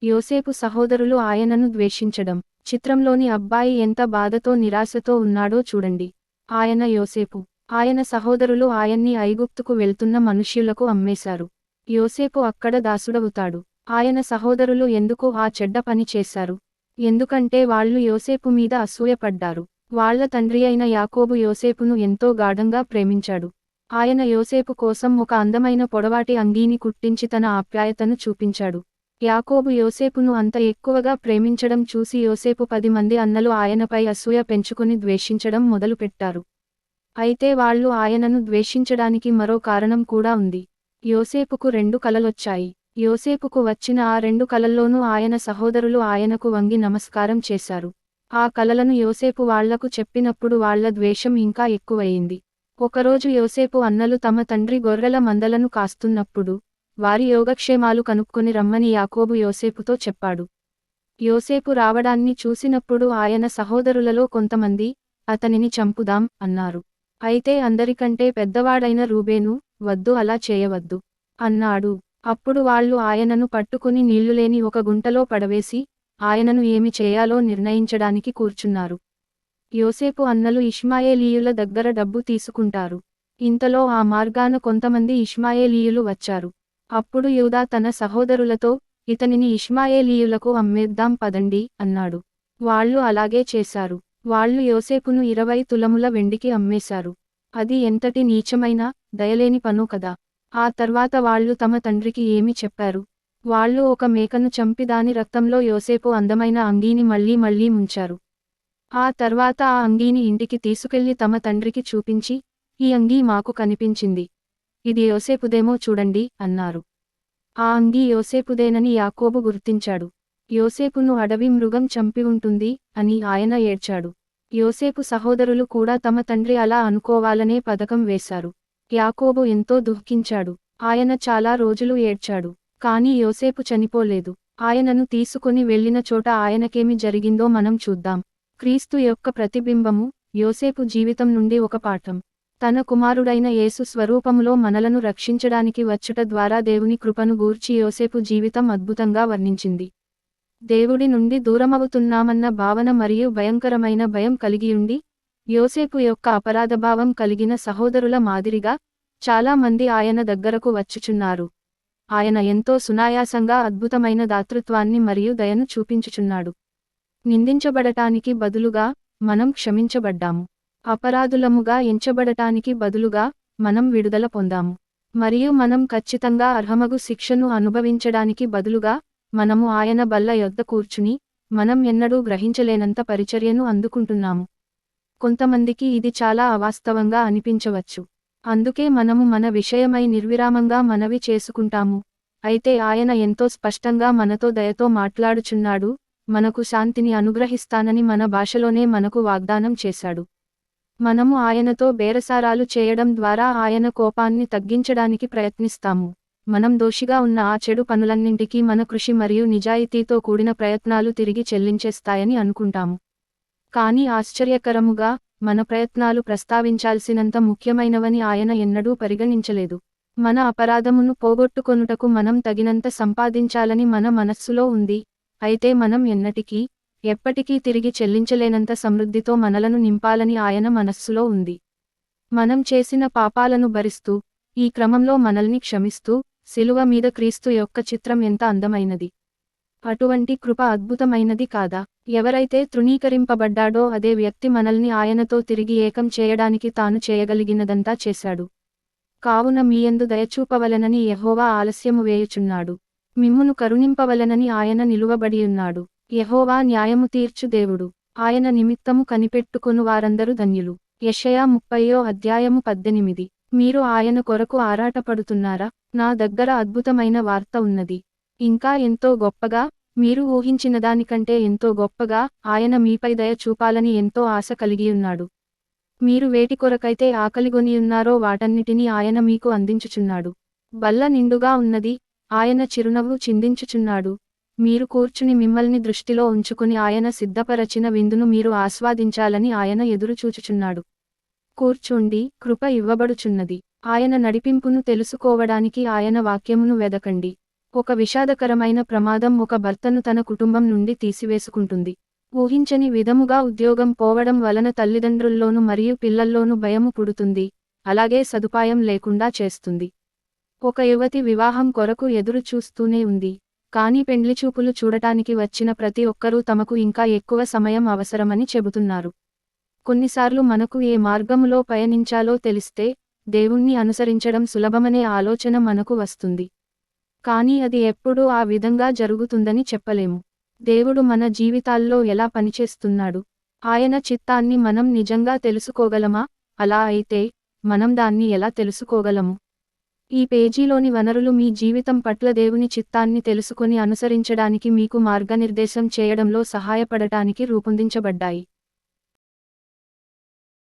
యోసేపు సహోదరులు ఆయనను ద్వేషించడం. చిత్రంలోని అబ్బాయి ఎంత బాధతో నిరాశతో ఉన్నాడో చూడండి. ఆయన యోసేపు. ఆయన సహోదరులు ఆయన్ని ఐగుప్తుకు వెళ్తున్న మనుష్యులకు అమ్మేశారు. యోసేపు అక్కడ దాసుడవుతాడు. ఆయన సహోదరులు ఎందుకు ఆ చెడ్డ పని చేశారు? ఎందుకంటే వాళ్ళు యోసేపు మీద అసూయపడ్డారు. వాళ్ళ తండ్రి అయిన యాకోబు యోసేపును ఎంతో గాఢంగా ప్రేమించాడు. ఆయన యోసేపు కోసం ఒక అందమైన పొడవాటి అంగీని కుట్టించి తన ఆప్యాయతను చూపించాడు. యాకోబు యోసేపును అంత ఎక్కువగా ప్రేమించడం చూసి యోసేపు 10 మంది అన్నలు ఆయనపై అసూయ పెంచుకుని ద్వేషించడం మొదలుపెట్టారు. అయితే వాళ్ళు ఆయనను ద్వేషించడానికి మరో కారణం కూడా ఉంది. యోసేపుకు 2 కలలొచ్చాయి. యోసేపుకు వచ్చిన ఆ 2 కలల్లోనూ ఆయన సహోదరులు ఆయనకు వంగి నమస్కారం చేశారు. ఆ కలలను యోసేపు వాళ్లకు చెప్పినప్పుడు వాళ్ళ ద్వేషం ఇంకా ఎక్కువయింది. ఒకరోజు యోసేపు అన్నలు తమ తండ్రి గొర్రెల మందలను కాస్తున్నప్పుడు వారి యోగక్షేమాలు కనుక్కొని రమ్మని యాకోబు యోసేపుతో చెప్పాడు. యోసేపు రావడాన్ని చూసినప్పుడు ఆయన సహోదరులలో కొంతమంది, అతనిని చంపుదాం అన్నారు. అయితే అందరికంటే పెద్దవాడైన రూబేను, వద్దు అలా చేయవద్దు అన్నాడు. అప్పుడు వాళ్ళు ఆయనను పట్టుకుని నీళ్లులేని ఒక గుంటలో పడవేసి, ఆయనను ఏమి చేయాలో నిర్ణయించడానికి కూర్చున్నారు. యోసేపు అన్నలు ఇష్మాయేలీయుల దగ్గర డబ్బు తీసుకుంటారు. ఇంతలో ఆ మార్గాన కొంతమంది ఇష్మాయేలీయులు వచ్చారు. అప్పుడు యూదా తన సహోదరులతో, ఇతనిని ఇష్మాయేలీయులకు అమ్మేద్దాం పదండి అన్నాడు. వాళ్ళు అలాగే చేశారు. వాళ్ళు యోసేపును 20 తులముల వెండికి అమ్మేశారు. అది ఎంతటి నీచమైన, దయలేని పనో కదా. ఆ తర్వాత వాళ్ళు తమ తండ్రికి ఏమి చెప్పారు? వాళ్ళు ఒక మేకను చంపి దాని రక్తంలో యోసేపు అందమైన అంగీని మళ్లీ మళ్లీ ముంచారు. ఆ తర్వాత ఆ అంగీని ఇంటికి తీసుకెళ్లి తమ తండ్రికి చూపించి, ఈ అంగీ మాకు కనిపించింది. ఇది యోసేపుదేమో చూడండి అన్నారు. ఆ అంగీ యోసేపుదేనని యాకోబు గుర్తించాడు. యోసేపును అడవి మృగం చంపి ఉంటుంది అని ఆయన ఏడ్చాడు. యోసేపు సహోదరులు కూడా తమ తండ్రి అలా అనుకోవాలనే పథకం వేశారు. యాకోబు ఎంతో దుఃఖించాడు. ఆయన చాలా రోజులు ఏడ్చాడు. కానీ యోసేపు చనిపోలేదు. ఆయనను తీసుకుని వెళ్లిన చోట ఆయనకేమి జరిగిందో మనం చూద్దాం. క్రీస్తు యొక్క ప్రతిబింబము, యోసేపు జీవితం నుండి ఒక పాఠం. తన కుమారుడైన యేసు స్వరూపములో మనలను రక్షించడానికి వచ్చుట ద్వారా దేవుని కృపను గూర్చి యోసేపు జీవితం అద్భుతంగా వర్ణించింది. దేవుడి నుండి దూరమవుతున్నామన్న భావన మరియు భయంకరమైన భయం కలిగియుండి, యోసేపు యొక్క అపరాధభావం కలిగిన సహోదరుల మాదిరిగా, చాలా మంది ఆయన దగ్గరకు వచ్చుచున్నారు. ఆయన ఎంతో సునాయాసంగా అద్భుతమైన దాతృత్వాన్ని మరియు దయను చూపించుచున్నాడు. నిందించబడటానికి బదులుగా, మనం క్షమించబడ్డాము. అపరాధులముగా ఎంచబడటానికి బదులుగా, మనం విడుదల పొందాము. మరియు మనం ఖచ్చితంగా అర్హమగు శిక్షను అనుభవించడానికి బదులుగా, మనము ఆయన బల్ల యొద్ద కూర్చుని, మనం ఎన్నడూ గ్రహించలేనంత పరిచర్యను అందుకుంటున్నాము. కొంతమందికి ఇది చాలా అవాస్తవంగా అనిపించవచ్చు. అందుకే మనము మన విషయమై నిర్విరామంగా మనవి చేసుకుంటాము. అయితే ఆయన ఎంతో స్పష్టంగా మనతో దయతో మాట్లాడుచున్నాడు, మనకు శాంతిని అనుగ్రహిస్తానని మన భాషలోనే మనకు వాగ్దానం చేశాడు. మనము ఆయనతో బేరసారాలు చేయడం ద్వారా ఆయన కోపాన్ని తగ్గించడానికి ప్రయత్నిస్తాము. మనం దోషిగా ఉన్న ఆ చెడు పనులన్నింటికీ మన కృషి మరియు నిజాయితీతో కూడిన ప్రయత్నాలు తిరిగి చెల్లించేస్తాయని అనుకుంటాము. కానీ ఆశ్చర్యకరముగా, మన ప్రయత్నాలు ప్రస్తావించాల్సినంత ముఖ్యమైనవని ఆయన ఎన్నడూ పరిగణించలేదు. మన అపరాధమును పోగొట్టుకొనుటకు మనం తగినంత సంపాదించాలని మన మనస్సులో ఉంది. అయితే మనం ఎన్నటికీ, ఎప్పటికీ తిరిగి చెల్లించలేనంత సమృద్ధితో మనలను నింపాలని ఆయన మనస్సులో ఉంది. మనం చేసిన పాపాలను భరిస్తూ, ఈ క్రమంలో మనల్ని క్షమిస్తూ, శిలువ మీద క్రీస్తు యొక్క చిత్రం ఎంత అందమైనది. అటువంటి కృప అద్భుతమైనది కాదా? ఎవరైతే తృణీకరింపబడ్డాడో అదే వ్యక్తి మనల్ని ఆయనతో తిరిగి ఏకం చేయడానికి తాను చేయగలిగినదంతా చేశాడు. కావున మీయందు దయచూపవలెనని యెహోవా ఆలస్యము వేయుచున్నాడు. మిమ్మును కరుణింపవలెనని ఆయన నిలువబడియున్నాడు. యెహోవా న్యాయము తీర్చు దేవుడు. ఆయన నిమిత్తము కనిపెట్టుకొను వారందరూ ధన్యులు. యెషయా 30:18. మీరు ఆయన కొరకు ఆరాటపడుతున్నారా? నా దగ్గర అద్భుతమైన వార్త ఉన్నది. ఇంకా ఎంతో గొప్పగా, మీరు ఊహించినదానికంటే ఎంతో గొప్పగా, ఆయన మీపై దయ చూపాలని ఎంతో ఆశ కలిగియున్నాడు. మీరు వేటి కొరకైతే ఆకలిగొనియున్నారో వాటన్నిటినీ ఆయన మీకు అందించుచున్నాడు. బల్ల నిండుగా ఉన్నది, ఆయన చిరునవ్వు చిందించుచున్నాడు. మీరు కూర్చుని మిమ్మల్ని దృష్టిలో ఉంచుకుని ఆయన సిద్ధపరచిన విందును మీరు ఆస్వాదించాలని ఆయన ఎదురుచూచుచున్నాడు. కూర్చోండి, కృప ఇవ్వబడుచున్నది. ఆయన నడిపింపును తెలుసుకోవడానికి ఆయన వాక్యమును వెదకండి. ఒక విషాదకరమైన ప్రమాదం ఒక భర్తను తన కుటుంబం నుండి తీసివేసుకుంటుంది. ఊహించని విధముగా ఉద్యోగం పోవడం వలన తల్లిదండ్రుల్లోనూ మరియు పిల్లల్లోనూ భయము పుడుతుంది, అలాగే సదుపాయం లేకుండా చేస్తుంది. ఒక యువతి వివాహం కొరకు ఎదురు చూస్తూనే ఉంది. కానీ పెండ్లిచూపులు చూడటానికి వచ్చిన ప్రతి ఒక్కరూ తమకు ఇంకా ఎక్కువ సమయం అవసరమని చెబుతున్నారు. కొన్నిసార్లు మనకు ఏ మార్గములో పయనించాలో తెలిస్తే, దేవుణ్ణి అనుసరించడం సులభమనే ఆలోచన మనకు వస్తుంది. కానీ అది ఎప్పుడూ ఆ విధంగా జరుగుతుందని చెప్పలేము. దేవుడు మన జీవితాల్లో ఎలా పనిచేస్తున్నాడు? ఆయన చిత్తాన్ని మనం నిజంగా తెలుసుకోగలమా? అలా అయితే, మనం దాన్ని ఎలా తెలుసుకోగలము? ఈ పేజీలోని వనరులు మీ జీవితం పట్ల దేవుని చిత్తాన్ని తెలుసుకొని అనుసరించడానికి మీకు మార్గనిర్దేశం చేయడంలో సహాయపడటానికి రూపొందించబడ్డాయి.